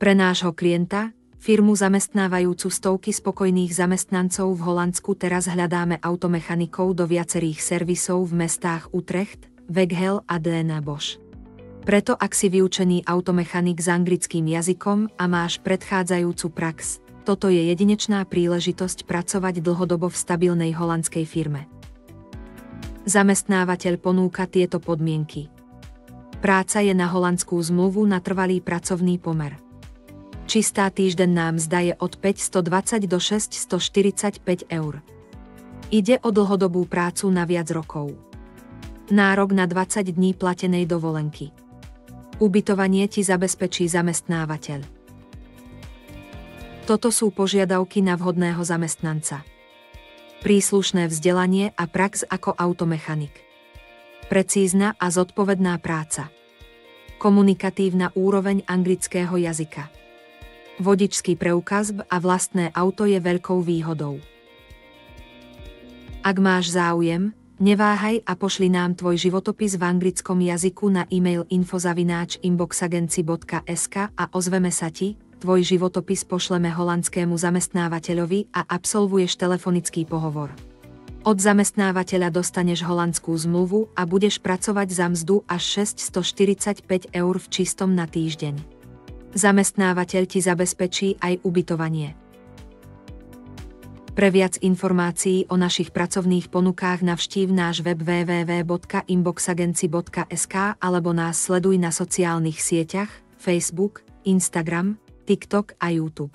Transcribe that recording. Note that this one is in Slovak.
Pre nášho klienta, firmu zamestnávajúcu stovky spokojných zamestnancov v Holandsku, teraz hľadáme automechanikov do viacerých servisov v mestách Utrecht, Veghel a Den Bosch. Preto ak si vyučený automechanik s anglickým jazykom a máš predchádzajúcu prax, toto je jedinečná príležitosť pracovať dlhodobo v stabilnej holandskej firme. Zamestnávateľ ponúka tieto podmienky. Práca je na holandskú zmluvu na trvalý pracovný pomer. Čistá týždenná mzda je od 520 do 645 eur. Ide o dlhodobú prácu na viac rokov. Nárok na 20 dní platenej dovolenky. Ubytovanie ti zabezpečí zamestnávateľ. Toto sú požiadavky na vhodného zamestnanca. Príslušné vzdelanie a prax ako automechanik. Precízna a zodpovedná práca. Komunikatívna úroveň anglického jazyka. Vodičský preukaz a vlastné auto je veľkou výhodou. Ak máš záujem, neváhaj a pošli nám tvoj životopis v anglickom jazyku na e-mail info@inboxagency.sk a ozveme sa ti. Tvoj životopis pošleme holandskému zamestnávateľovi a absolvuješ telefonický pohovor. Od zamestnávateľa dostaneš holandskú zmluvu a budeš pracovať za mzdu až 645 eur v čistom na týždeň. Zamestnávateľ ti zabezpečí aj ubytovanie. Pre viac informácií o našich pracovných ponukách navštív náš web www.inboxagency.sk alebo nás sleduj na sociálnych sieťach Facebook, Instagram, TikTok a YouTube.